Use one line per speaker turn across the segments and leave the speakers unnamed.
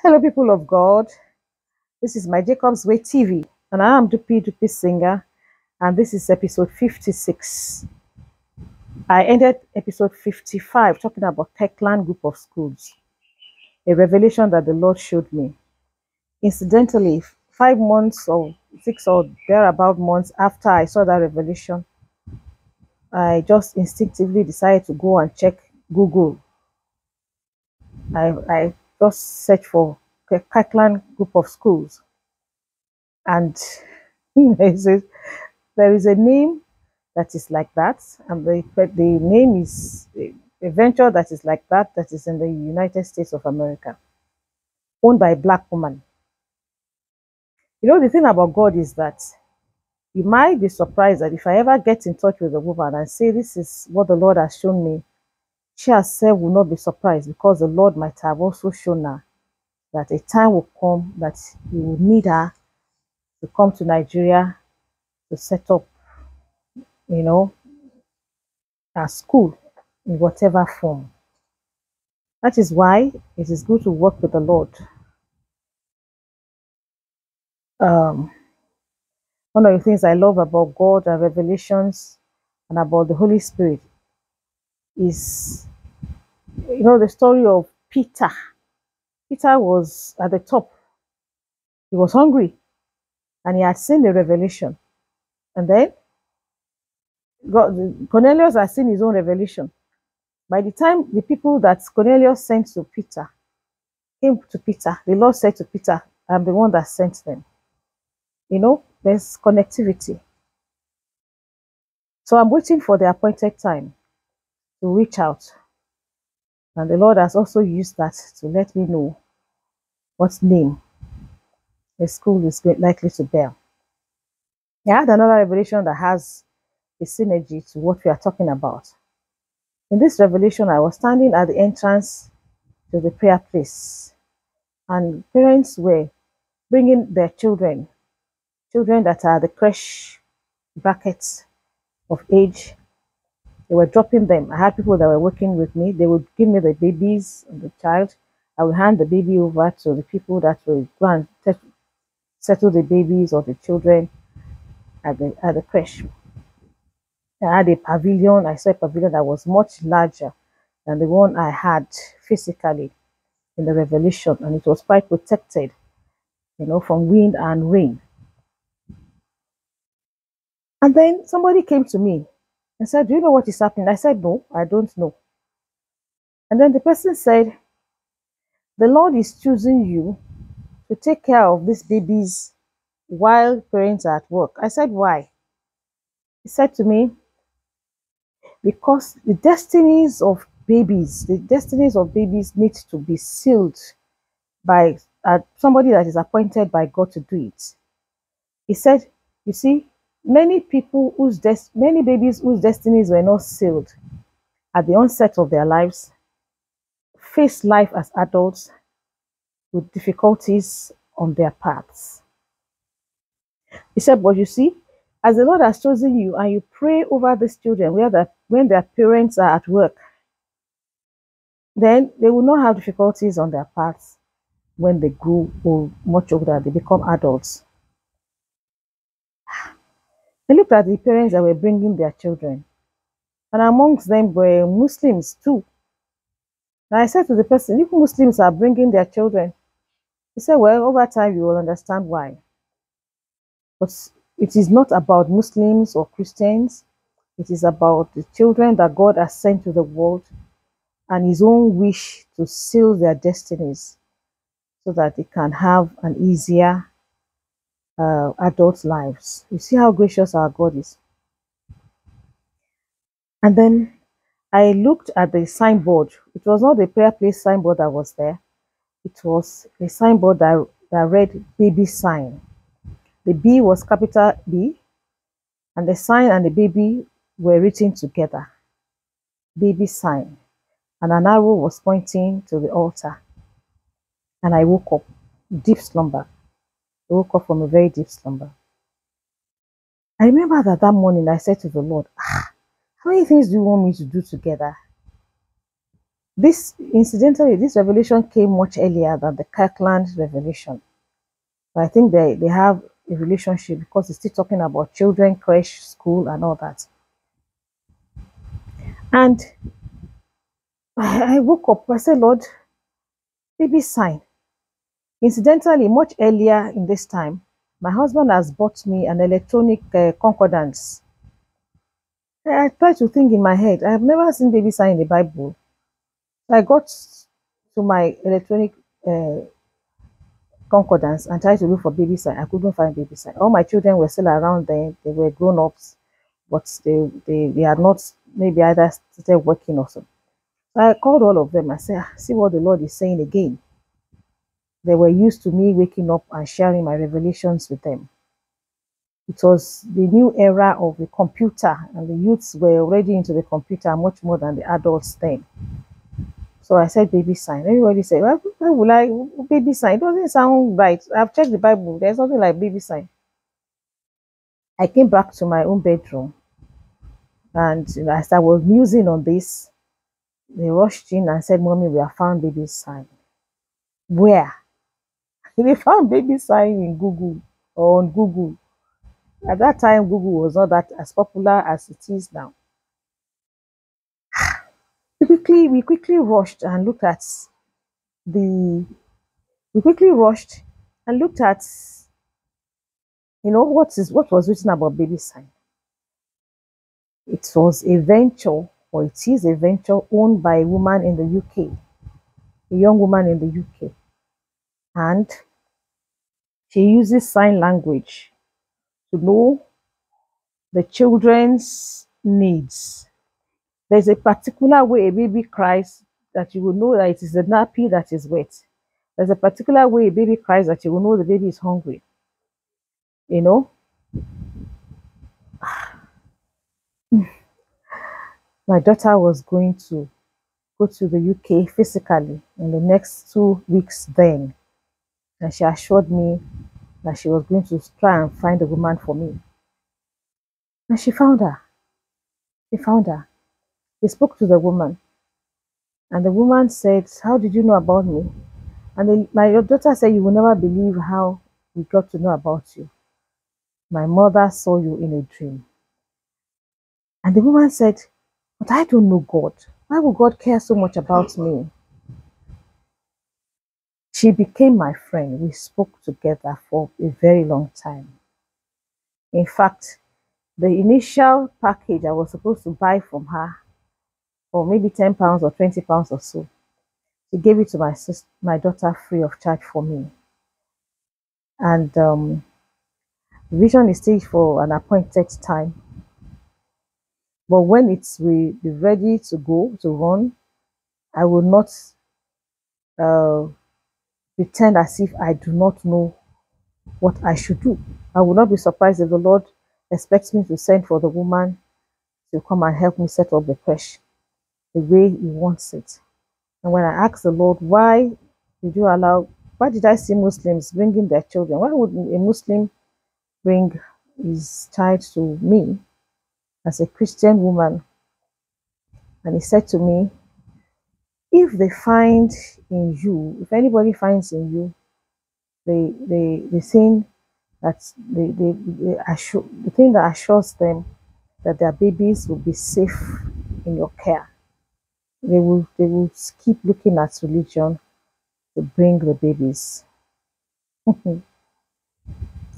Hello, people of God. This is my Jacob's Way TV, and I am Dupi Singer, and this is episode 56. I ended episode 55 talking about Kirkland Group of Schools, a revelation that the Lord showed me. Incidentally, 5 months or 6 or thereabout months after I saw that revelation, I just instinctively decided to go and check Google. I just searched for Kirkland Group of Schools, and there is a name that is like that, and the name is a venture that is like that is in the United States of America, owned by a black woman. You know, the thing about God is that you might be surprised that if I ever get in touch with a woman and say, this is what the Lord has shown me, she herself will not be surprised, because the Lord might have also shown her that a time will come that He will need her to come to Nigeria to set up, you know, a school in whatever form. That is why it is good to work with the Lord. Um, One of the things I love about God and revelations and about the Holy Spirit is, the story of Peter. Peter was at the top. He was hungry and he had seen the revelation. And then Cornelius had seen his own revelation. By the time the people that Cornelius sent to Peter came to Peter, the Lord said to Peter, I'm the one that sent them. There's connectivity. So I'm waiting for the appointed time to reach out. And the Lord has also used that to let me know what name the school is likely to bear. I had another revelation that has a synergy to what we are talking about. In this revelation, I was standing at the entrance to the prayer place, and parents were bringing their children that are the crèche brackets of age. They were dropping them. I had people that were working with me. They would give me the babies and the child. I would hand the baby over to the people that will go and settle the babies or the children at the crèche. I had a pavilion. I saw a pavilion that was much larger than the one I had physically in the revelation, and it was quite protected, from wind and rain. And then somebody came to me and said, do you know what is happening? I said, no, I don't know. And then the person said, the Lord is choosing you to take care of these babies while parents are at work. I said, why? He said to me, because the destinies of babies need to be sealed by somebody that is appointed by God to do it. He said, you see, many babies whose destinies were not sealed at the onset of their lives face life as adults with difficulties on their paths. He said, but you see, as the Lord has chosen you and you pray over these children when their parents are at work, then they will not have difficulties on their paths when they grow old, much older, they become adults. I looked at the parents that were bringing their children, and amongst them were Muslims too. And I said to the person, if Muslims are bringing their children, he said, well, over time you will understand why. But it is not about Muslims or Christians. It is about the children that God has sent to the world and His own wish to seal their destinies so that they can have an easier adult lives. You see how gracious our God is. And then I looked at the signboard. It was not the prayer place signboard that was there. It was a signboard that read baby sign. The B was capital B, and the sign and the baby were written together. Baby sign. And an arrow was pointing to the altar. And I woke up, deep slumber. I woke up from a very deep slumber. I remember that morning I said to the Lord, how many things do you want me to do together? This, incidentally, this revelation came much earlier than the Kirkland revelation. But I think they have a relationship because it's still talking about children, crèche, school, and all that. And I woke up, I said, Lord, baby sign. Incidentally, much earlier in this time, my husband has bought me an electronic concordance. I tried to think in my head, I have never seen baby sign in the Bible. I got to my electronic concordance and tried to look for baby sign. I couldn't find baby sign. All my children were still around then. They were grown ups, but they had not maybe either started working or so. So I called all of them. I said, see what the Lord is saying again. They were used to me waking up and sharing my revelations with them. It was the new era of the computer, and the youths were already into the computer much more than the adults then. So I said baby sign. Everybody said, why would I baby sign? It doesn't sound right. I've checked the Bible. There's nothing like baby sign. I came back to my own bedroom, and as I was musing on this, they rushed in and said, Mommy, we have found baby sign. Where? They found baby sign in Google or on Google. At that time, Google was not that as popular as it is now. We quickly rushed and looked at the we quickly rushed and looked at what was written about baby sign. It was a venture, or it is a venture owned by a woman in the UK, a young woman in the UK, and she uses sign language to know the children's needs. There's a particular way a baby cries that you will know that it is the nappy that is wet. There's a particular way a baby cries that you will know the baby is hungry. You know, my daughter was going to go to the UK physically in the next 2 weeks then. And she assured me that she was going to try and find a woman for me. And she found her. She found her. He spoke to the woman. And the woman said, how did you know about me? And my daughter said, you will never believe how we got to know about you. My mother saw you in a dream. And the woman said, but I don't know God. Why would God care so much about me? She became my friend. We spoke together for a very long time. In fact, the initial package I was supposed to buy from her for maybe £10 or £20 or so, she gave it to my daughter free of charge for me. And vision is staged for an appointed time. But when it's be ready to go, to run, I will not pretend as if I do not know what I should do. I will not be surprised if the Lord expects me to send for the woman to come and help me set up the crèche the way He wants it. And when I asked the Lord, why did I see Muslims bringing their children? Why would a Muslim bring his child to me as a Christian woman? And He said to me, if they find in you, if anybody finds in you the thing that the thing that assures them that their babies will be safe in your care, they will keep looking at religion to bring the babies. The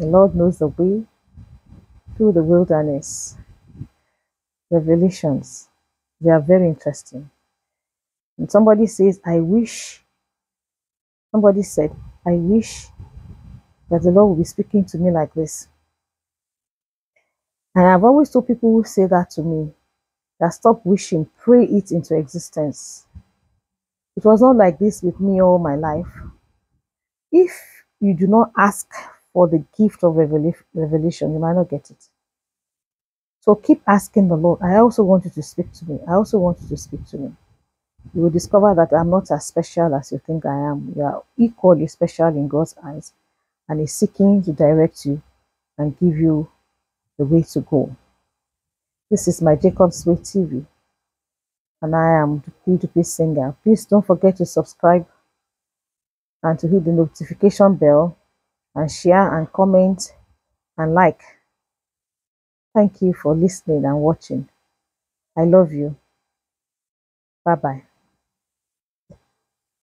Lord knows the way through the wilderness. Revelations, they are very interesting. And somebody said, I wish that the Lord will be speaking to me like this. And I've always told people who say that to me, that stop wishing, pray it into existence. It was not like this with me all my life. If you do not ask for the gift of revelation, you might not get it. So keep asking the Lord, I also want you to speak to me. I also want you to speak to me. You will discover that I'm not as special as you think I am. You are equally special in God's eyes, and He's seeking to direct you and give you the way to go. This is my Jacob's Way TV. and I am the P2P singer. Please don't forget to subscribe and to hit the notification bell and share and comment and like. Thank you for listening and watching. I love you. Bye bye.